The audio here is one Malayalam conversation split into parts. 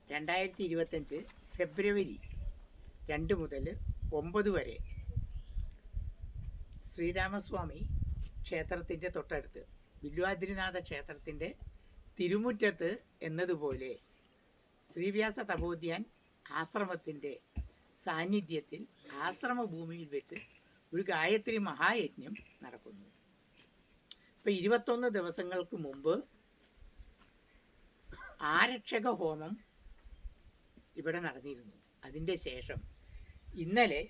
2025 ഫെബ്രുവരി 2 മുതൽ 9 വരെ ശ്രീരാമസ്വാമി ക്ഷേത്രത്തിൻ്റെ തൊട്ടടുത്ത് വില്വാദ്രിനാഥ ക്ഷേത്രത്തിൻ്റെ തിരുമുറ്റത്ത് എന്നതുപോലെ ശ്രീവ്യാസ തപോധ്യാൻ ആശ്രമത്തിൻ്റെ സാന്നിധ്യത്തിൽ ആശ്രമഭൂമിയിൽ വെച്ച് ഒരു ഗായത്രി മഹായജ്ഞം നടക്കുന്നു. ഇപ്പോൾ 21 ദിവസങ്ങൾക്ക് മുമ്പ് ആരക്ഷക ഹോമം ഇവിടെ നടന്നിരുന്നു. അതിൻ്റെ ശേഷം ഇന്നലെ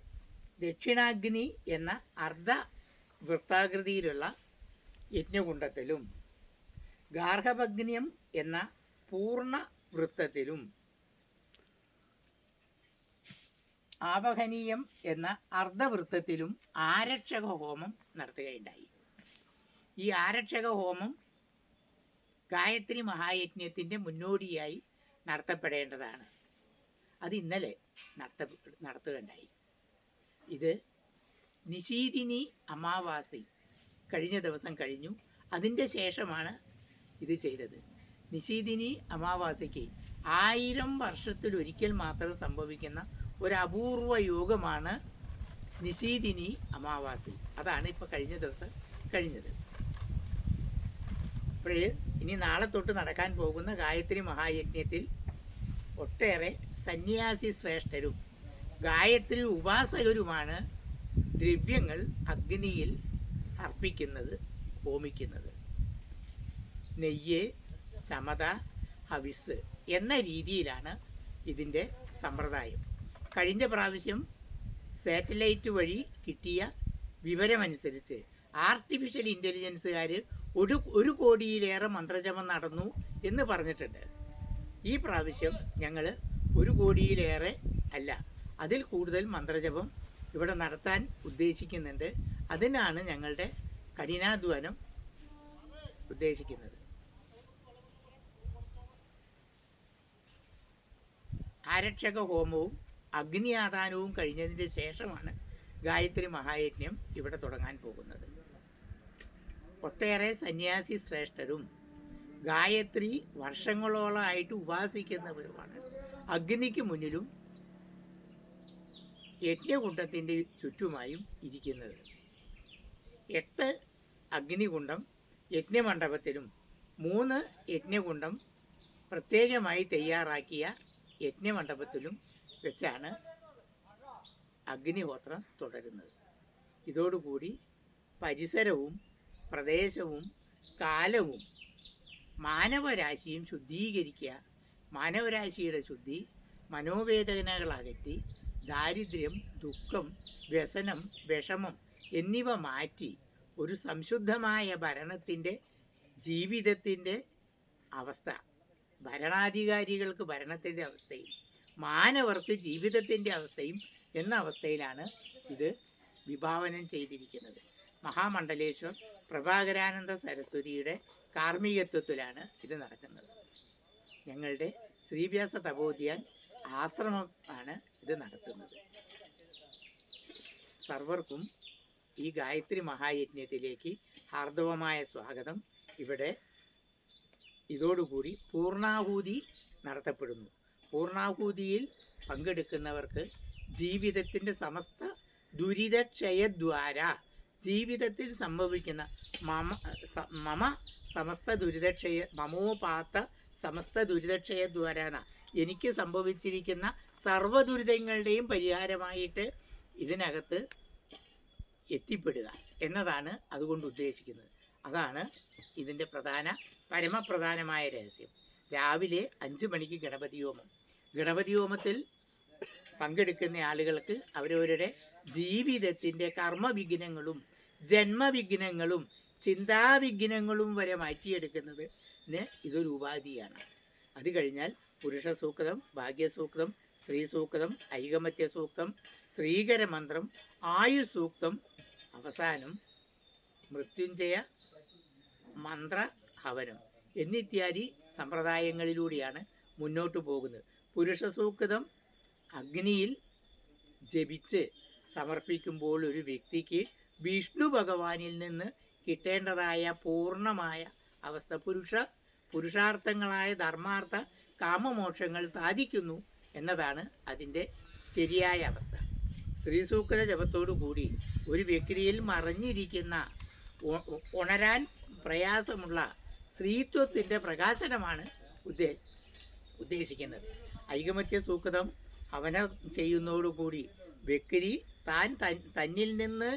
ദക്ഷിണാഗ്നി എന്ന അർദ്ധ വൃത്താകൃതിയിലുള്ള യജ്ഞകുണ്ടത്തിലും ഗാർഹപഗ്നിയം എന്ന പൂർണ്ണ വൃത്തത്തിലും ആവഹനീയം എന്ന അർദ്ധവൃത്തത്തിലും ആരക്ഷക ഹോമം നടത്തുകയുണ്ടായി. ഈ ആരക്ഷക ഹോമം ഗായത്രി മഹായജ്ഞത്തിൻ്റെ മുന്നോടിയായി നടത്തപ്പെടേണ്ടതാണ്. അത് ഇന്നലെ നടത്തുകയുണ്ടായി. ഇത് നിശീതിനി അമാവാസി കഴിഞ്ഞ ദിവസം കഴിഞ്ഞു. അതിൻ്റെ ശേഷമാണ് ഇത് ചെയ്തത്. നിശീതിനി അമാവാസിക്ക് 1000 വർഷത്തിലൊരിക്കൽ മാത്രം സംഭവിക്കുന്ന ഒരു അപൂർവ യോഗമാണ് നിശീതിനി അമാവാസി. അതാണ് ഇപ്പോൾ കഴിഞ്ഞ ദിവസം കഴിഞ്ഞത്. അപ്പോൾ ഇനി നാളെ തൊട്ട് നടക്കാൻ പോകുന്ന ഗായത്രി മഹായജ്ഞത്തിൽ ഒട്ടേറെ സന്യാസി ശ്രേഷ്ഠരും ഗായത്രി ഉപാസകരുമാണ് ദ്രവ്യങ്ങൾ അഗ്നിയിൽ അർപ്പിക്കുന്നത്, ഹോമിക്കുന്നത്. നെയ്യ്, ചമത, ഹവിസ് എന്ന രീതിയിലാണ് ഇതിൻ്റെ സമ്പ്രദായം. കഴിഞ്ഞ പ്രാവശ്യം സാറ്റലൈറ്റ് വഴി കിട്ടിയ വിവരമനുസരിച്ച് ആർട്ടിഫിഷ്യൽ ഇൻ്റലിജൻസുകാർ 1 കോടിയിലേറെ മന്ത്രജപം നടന്നു എന്ന് പറഞ്ഞിട്ടുണ്ട്. ഈ പ്രാവശ്യം ഞങ്ങൾ 1 കോടിയിലേറെ അല്ല, അതിൽ കൂടുതൽ മന്ത്രജപം ഇവിടെ നടത്താൻ ഉദ്ദേശിക്കുന്നുണ്ട്. അതിനാണ് ഞങ്ങളുടെ കഠിനാധ്വാനം ഉദ്ദേശിക്കുന്നത്. ആരക്ഷക ഹോമവും അഗ്നിയാദാനവും കഴിഞ്ഞതിൻ്റെ ശേഷമാണ് ഗായത്രി മഹായജ്ഞം ഇവിടെ തുടങ്ങാൻ പോകുന്നത്. ഒട്ടേറെ സന്യാസി ശ്രേഷ്ഠരും ഗായത്രി വർഷങ്ങളോളമായിട്ട് ഉപാസിക്കുന്നവരുമാണ് അഗ്നിക്ക് മുന്നിലും യജ്ഞകുണ്ടത്തിൻ്റെ ചുറ്റുമായും ഇരിക്കുന്നത്. 8 അഗ്നികുണ്ടം യജ്ഞമണ്ഡപത്തിലും 3 യജ്ഞകുണ്ടം പ്രത്യേകമായി തയ്യാറാക്കിയ യജ്ഞമണ്ഡപത്തിലും വെച്ചാണ് അഗ്നിഹോത്രം തുടരുന്നത്. ഇതോടുകൂടി പരിസരവും പ്രദേശവും കാലവും മാനവരാശിയും ശുദ്ധീകരിക്കുക, മാനവരാശിയുടെ ശുദ്ധി, മനോവേദനകളകറ്റി ദാരിദ്ര്യം, ദുഃഖം, വ്യസനം, വിഷമം എന്നിവ മാറ്റി ഒരു സംശുദ്ധമായ ഭരണത്തിൻ്റെ ജീവിതത്തിൻ്റെ അവസ്ഥ, ഭരണാധികാരികൾക്ക് ഭരണത്തിൻ്റെ അവസ്ഥയും മാനവർക്ക് ജീവിതത്തിൻ്റെ അവസ്ഥയും എന്ന അവസ്ഥയിലാണ് ഇത് വിഭാവനം ചെയ്തിരിക്കുന്നത്. മഹാമണ്ഡലേശ്വർ പ്രഭാകരാനന്ദ സരസ്വതിയുടെ കാർമ്മികത്വത്തിലാണ് ഇത് നടക്കുന്നത്. ഞങ്ങളുടെ ശ്രീവ്യാസ തപോധ്യാൻ ആശ്രമമാണ് ഇത് നടത്തുന്നത്. സർവർക്കും ഈ ഗായത്രി മഹായജ്ഞത്തിലേക്ക് ഹാർദവമായ സ്വാഗതം. ഇവിടെ ഇതോടുകൂടി പൂർണ്ണാഹൂതി നടത്തപ്പെടുന്നു. പൂർണ്ണാഹൂതിയിൽ പങ്കെടുക്കുന്നവർക്ക് ജീവിതത്തിൻ്റെ സമസ്ത ദുരിതക്ഷയദ്വാര, ജീവിതത്തിൽ സംഭവിക്കുന്ന മമോപാത്ത സമസ്ത ദുരിതക്ഷയദ്വാര, എനിക്ക് സംഭവിച്ചിരിക്കുന്ന സർവ്വ ദുരിതങ്ങളുടെയും പരിഹാരമായിട്ട് ഇതിനകത്ത് എത്തിപ്പെടുക എന്നതാണ് അതുകൊണ്ട് ഉദ്ദേശിക്കുന്നത്. അതാണ് ഇതിൻ്റെ പരമപ്രധാനമായ രഹസ്യം. രാവിലെ 5 മണിക്ക് ഗണപതി ഹോമം. ഗണപതി ഹോമത്തിൽ പങ്കെടുക്കുന്ന ആളുകൾക്ക് അവരവരുടെ ജീവിതത്തിൻ്റെ കർമ്മവിഘ്നങ്ങളും ജന്മവിഘ്നങ്ങളും ചിന്താവിഘ്നങ്ങളും വരെ മാറ്റിയെടുക്കുന്നതിന് ഇതൊരു ഉപാധിയാണ്. അത് കഴിഞ്ഞാൽ പുരുഷ സൂക്തം, ഭാഗ്യസൂക്തം, സ്ത്രീ സൂക്തം, ഐകമത്യ സൂക്തം, ശ്രീകരമന്ത്രം, ആയുസൂക്തം, അവസാനം മൃത്യുഞ്ജയ മന്ത്രഹവനം എന്നിത്യാദി സമ്പ്രദായങ്ങളിലൂടെയാണ് മുന്നോട്ട് പോകുന്നത്. പുരുഷ സൂക്തം അഗ്നിയിൽ ജപിച്ച് സമർപ്പിക്കുമ്പോൾ ഒരു വ്യക്തിക്ക് വിഷ്ണു ഭഗവാനിൽ നിന്ന് കിട്ടേണ്ടതായ പൂർണ്ണമായ അവസ്ഥ, പുരുഷാർത്ഥങ്ങളായ ധർമാർത്ഥ കാമമോക്ഷങ്ങൾ സാധിക്കുന്നു എന്നതാണ് അതിൻ്റെ ശരിയായ അവസ്ഥ. ശ്രീസൂക്ത ജപത്തോടു കൂടി ഒരു വ്യക്തിയിൽ മറഞ്ഞിരിക്കുന്ന ഉണരാൻ പ്രയാസമുള്ള സ്ത്രീത്വത്തിൻ്റെ പ്രകാശനമാണ് ഉദ്ദേശിക്കുന്നത്. ഐകമത്യ സൂക്തം ഹവന ചെയ്യുന്നതോടുകൂടി വ്യക്തി തന്നിൽ നിന്ന്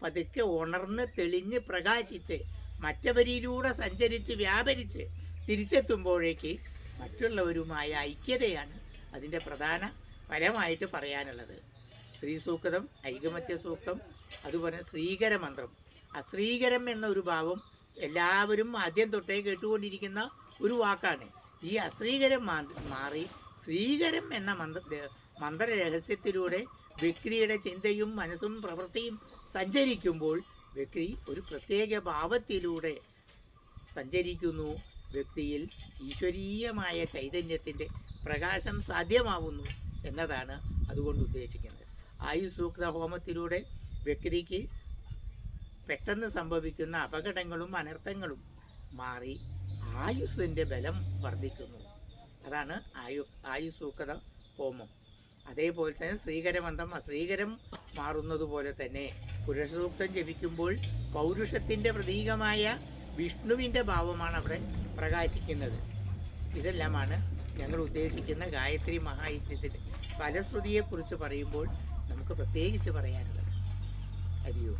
പതുക്കെ ഉണർന്ന് തെളിഞ്ഞ് പ്രകാശിച്ച് മറ്റവരിലൂടെ സഞ്ചരിച്ച് വ്യാപരിച്ച് തിരിച്ചെത്തുമ്പോഴേക്ക് മറ്റുള്ളവരുമായ ഐക്യതയാണ് അതിൻ്റെ പ്രധാന ഫലമായിട്ട് പറയാനുള്ളത്. ശ്രീസൂക്തം, ഐകമത്യ സൂക്തം, അതുപോലെ ശ്രീകര മന്ത്രം. അശ്രീകരം എന്നൊരു ഭാവം എല്ലാവരും ആദ്യം തൊട്ടേ കേട്ടുകൊണ്ടിരിക്കുന്ന ഒരു വാക്കാണ്. ഈ അശ്രീകരം മാറി ശ്രീകരം എന്ന മന്ത്രരഹസ്യത്തിലൂടെ വ്യക്തിയുടെ ചിന്തയും മനസ്സും പ്രവൃത്തിയും സഞ്ചരിക്കുമ്പോൾ വ്യക്തി ഒരു പ്രത്യേക ഭാവത്തിലൂടെ സഞ്ചരിക്കുന്നു. വ്യക്തിയിൽ ഈശ്വരീയമായ ചൈതന്യത്തിൻ്റെ പ്രകാശം സാധ്യമാവുന്നു എന്നതാണ് അതുകൊണ്ട് ഉദ്ദേശിക്കുന്നത്. ആയുസൂക്ത ഹോമത്തിലൂടെ വ്യക്തിക്ക് പെട്ടെന്ന് സംഭവിക്കുന്ന അപകടങ്ങളും അനർത്ഥങ്ങളും മാറി ആയുസ്സിൻ്റെ ബലം വർദ്ധിക്കുന്നു. അതാണ് ആയുസൂക്ത ഹോമം. അതേപോലെ തന്നെ ശ്രീകരമന്ത്രം അശ്രീകരം മാറുന്നത് പോലെ തന്നെ പുരുഷസൂക്തം ജപിക്കുമ്പോൾ പൗരുഷത്തിൻ്റെ പ്രതീകമായ വിഷ്ണുവിൻ്റെ ഭാവമാണ് അവിടെ പ്രകാശിക്കുന്നത്. ഇതെല്ലാമാണ് ഞങ്ങൾ ഉദ്ദേശിക്കുന്ന ഗായത്രി മഹായജ്ഞത്തിൻ്റെ ഫലശ്രുതിയെക്കുറിച്ച് പറയുമ്പോൾ നമുക്ക് പ്രത്യേകിച്ച് പറയാനുള്ളത്. ഹരിയോ.